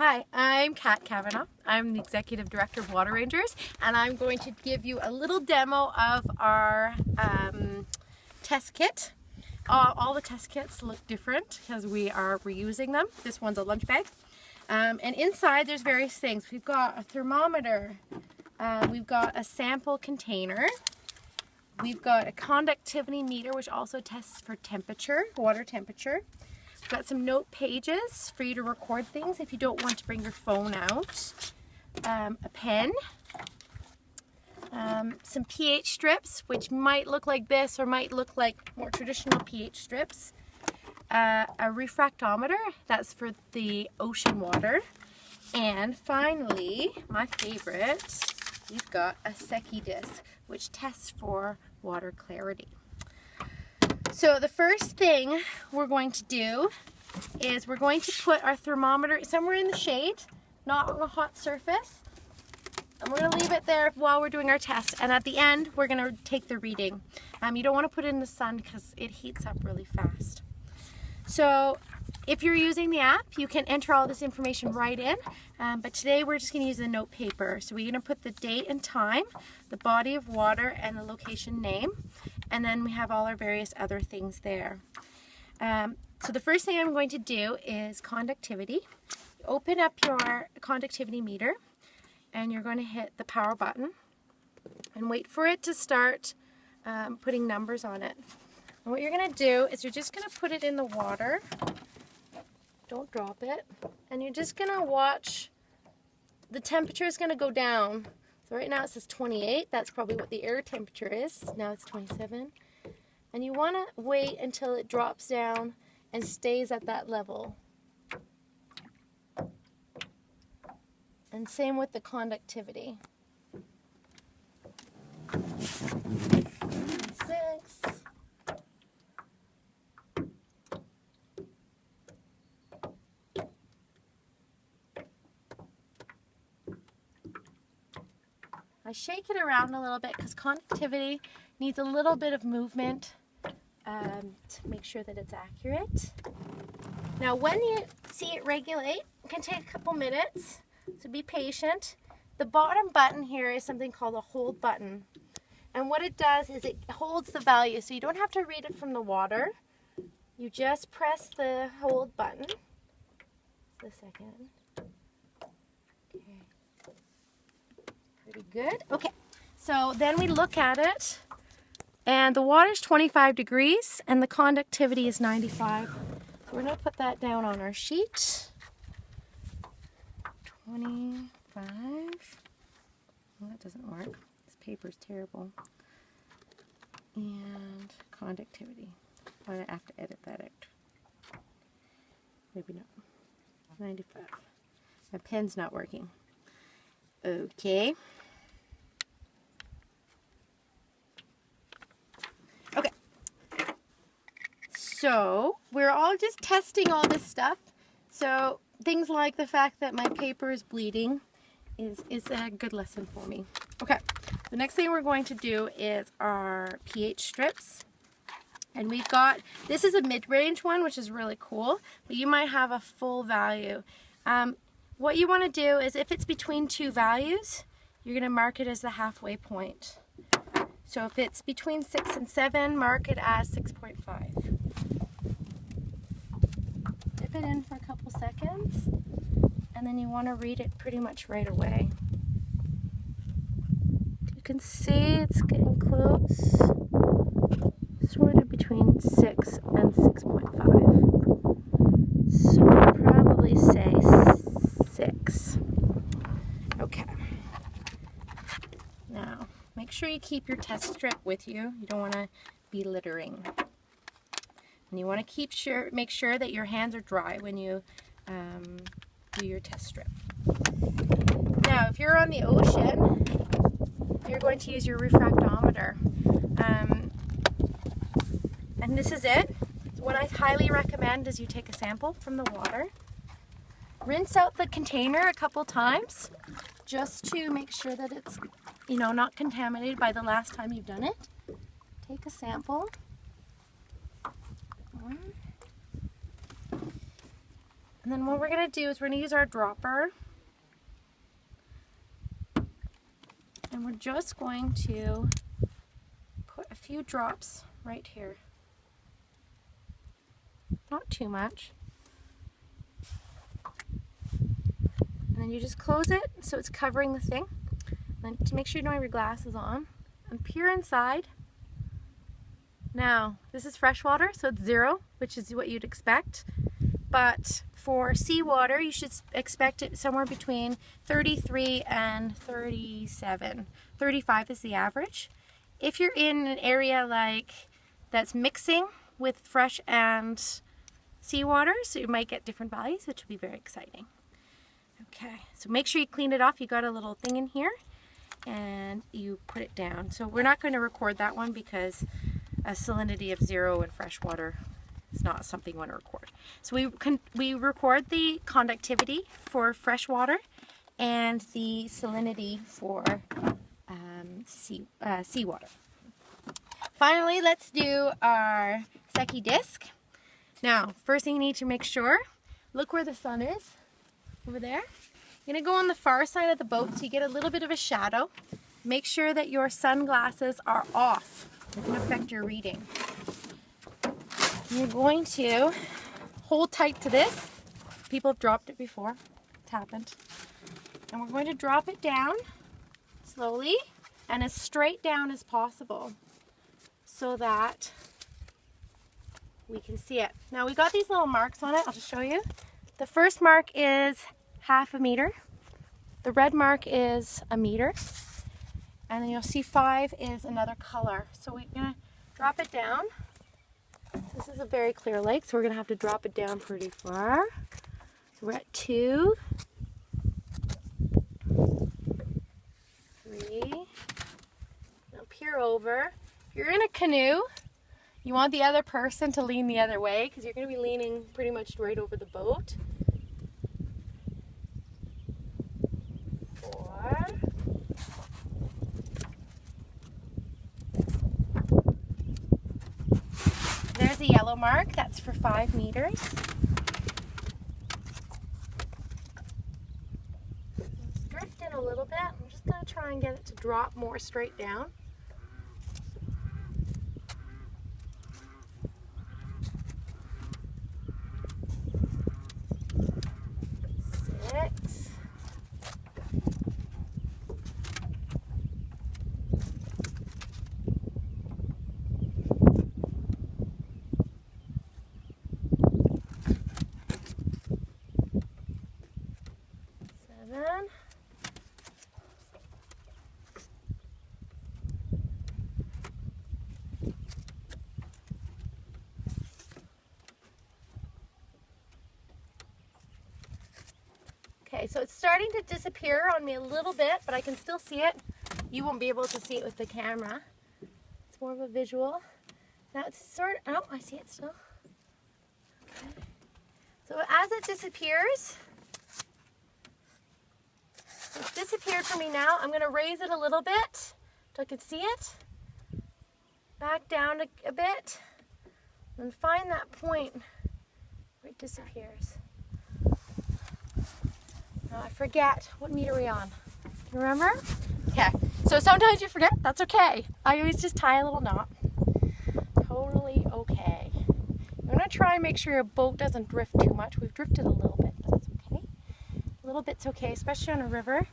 Hi, I'm Kat Kavanagh. I'm the Executive Director of Water Rangers, and I'm going to give you a little demo of our test kit. All the test kits look different because we are reusing them. This one's a lunch bag. And inside there's various things. We've got a thermometer, we've got a sample container, we've got a conductivity meter which also tests for temperature, water temperature. We've got some note pages for you to record things if you don't want to bring your phone out. A pen. Some pH strips, which might look like this or might look like more traditional pH strips. A refractometer, that's for the ocean water. And finally, my favorite, we've got a Secchi disc, which tests for water clarity. So the first thing we're going to do is we're going to put our thermometer somewhere in the shade, not on a hot surface. And we're going to leave it there while we're doing our test. And at the end, we're going to take the reading. You don't want to put it in the sun because it heats up really fast. So if you're using the app, you can enter all this information right in. But today we're just going to use the note paper. So we're going to put the date and time, the body of water, and the location name. And then we have all our various other things there. So the first thing I'm going to do is conductivity. Open up your conductivity meter and you're going to hit the power button and wait for it to start putting numbers on it. And what you're going to do is you're just going to put it in the water. Don't drop it. And you're just going to watch. The temperature is going to go down. So right now it says 28. That's probably what the air temperature is. Now it's 27. And you want to wait until it drops down and stays at that level. And same with the conductivity. 6. I shake it around a little bit because conductivity needs a little bit of movement to make sure that it's accurate. Now when you see it regulate, it can take a couple minutes, so be patient. The bottom button here is something called a hold button. And what it does is it holds the value, so you don't have to read it from the water. You just press the hold button. Just a second. Pretty good. Okay, so then we look at it, and the water's 25 degrees, and the conductivity is 95. So we're going to put that down on our sheet. 25. Well, that doesn't work. This paper's terrible. And conductivity. I'm going to have to edit that out. Maybe not. 95. My pen's not working. Okay. Okay. So we're all just testing all this stuff. So things like the fact that my paper is bleeding is a good lesson for me. Okay. The next thing we're going to do is our pH strips. And we've got, this is a mid-range one, which is really cool, but you might have a full value. What you want to do is if it's between two values, you're going to mark it as the halfway point. So if it's between 6 and 7, mark it as 6.5. Dip it in for a couple seconds, and then you want to read it pretty much right away. You can see it's getting close, sort of between 6 and 6.5. So I'll probably say 6. Okay. Now, make sure you keep your test strip with you. You don't want to be littering. And you want to make sure that your hands are dry when you do your test strip. Now, if you're on the ocean, you're going to use your refractometer. And this is it. What I highly recommend is you take a sample from the water. Rinse out the container a couple times just to make sure that it's, not contaminated by the last time you've done it. Take a sample. And then what we're going to do is we're going to use our dropper. And we're just going to put a few drops right here. Not too much. And then you just close it so it's covering the thing. And then to make sure you don't have your glasses on. And peer inside. Now, this is fresh water, so it's 0, which is what you'd expect. But for seawater, you should expect it somewhere between 33 and 37. 35 is the average. If you're in an area like that's mixing with fresh and seawater, so you might get different values, which will be very exciting. Okay, so make sure you clean it off. You got a little thing in here and you put it down. So we're not going to record that one because a salinity of 0 in fresh water is not something we want to record. So we record the conductivity for fresh water and the salinity for seawater. Finally, let's do our Secchi disc. Now, first thing you need to make sure, look where the sun is, over there. You're going to go on the far side of the boat so you get a little bit of a shadow. Make sure that your sunglasses are off. It can affect your reading. You're going to hold tight to this. People have dropped it before. It's happened. And we're going to drop it down slowly and as straight down as possible so that we can see it. Now we got these little marks on it. I'll just show you. The first mark is 1/2 meter. The red mark is 1 meter. And then you'll see 5 is another color. So we're going to drop it down. This is a very clear lake, so we're going to have to drop it down pretty far. So we're at 2, 3. Now peer over. If you're in a canoe, you want the other person to lean the other way because you're going to be leaning pretty much right over the boat. 4. There's a yellow mark. That's for 5 meters. Let's drift in a little bit. I'm just going to try and get it to drop more straight down. 6. 7. Okay, so it's starting to disappear on me a little bit, but I can still see it. You won't be able to see it with the camera. It's more of a visual. Now it's sort of, oh, I see it still. Okay. So as it disappears, it's disappeared from me now. I'm going to raise it a little bit so I can see it. Back down a bit. And find that point where it disappears. Now I forget. What meter are we on? You remember? Okay. So sometimes you forget. That's okay. I always just tie a little knot. Totally okay. I'm going to try and make sure your boat doesn't drift too much. We've drifted a little bit, but that's okay. A little bit's okay, especially on a river.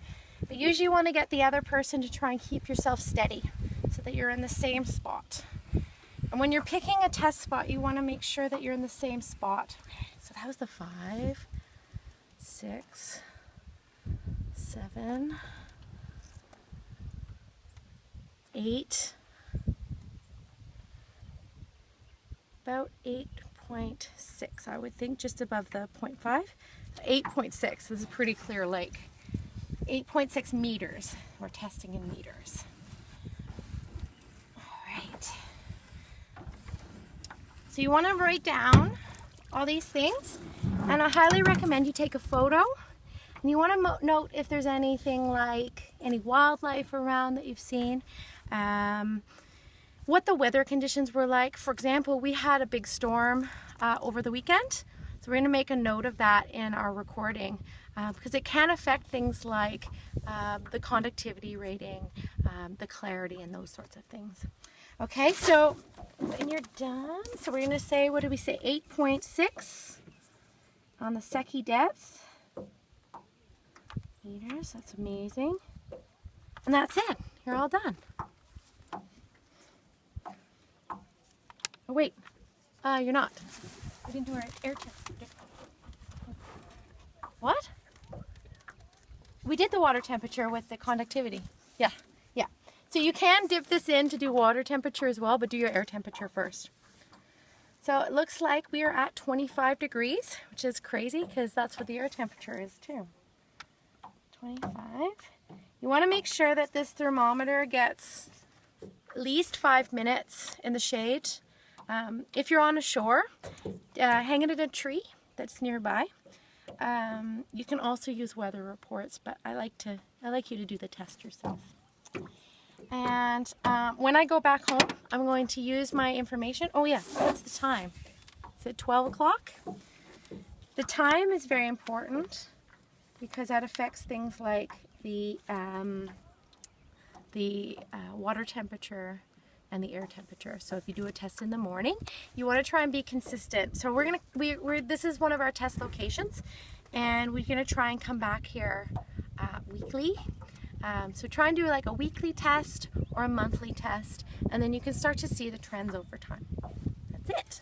But usually you want to get the other person to try and keep yourself steady so that you're in the same spot. And when you're picking a test spot, you want to make sure that you're in the same spot. Okay, so that was the 5, 6, 7, 8, about 8.6, I would think, just above the 0.5. 8.6, this is a pretty clear lake. 8.6 meters, we're testing in meters. All right. So you want to write down all these things, and I highly recommend you take a photo. And you want to note if there's anything like any wildlife around that you've seen, what the weather conditions were like. For example, we had a big storm over the weekend, So we're going to make a note of that in our recording because it can affect things like the conductivity rating, the clarity, and those sorts of things. Okay, so when you're done, so we're going to say, what did we say, 8.6 on the Secchi depth meters. That's amazing. And that's it. You're all done. Oh wait, you're not. We didn't do our air temperature. What? We did the water temperature with the conductivity. Yeah, yeah. So you can dip this in to do water temperature as well, but do your air temperature first. So it looks like we are at 25 degrees, which is crazy because that's what the air temperature is too. 25. You want to make sure that this thermometer gets at least 5 minutes in the shade. If you're on a shore, hang it in a tree that's nearby. You can also use weather reports, but I like you to do the test yourself. And when I go back home, I'm going to use my information. Oh yeah, what's the time? Is it 12 o'clock? The time is very important because that affects things like the water temperature and the air temperature. So if you do a test in the morning, you want to try and be consistent. So this is one of our test locations, and we're gonna try and come back here weekly. So try and do like a weekly test or a monthly test, and then you can start to see the trends over time. That's it.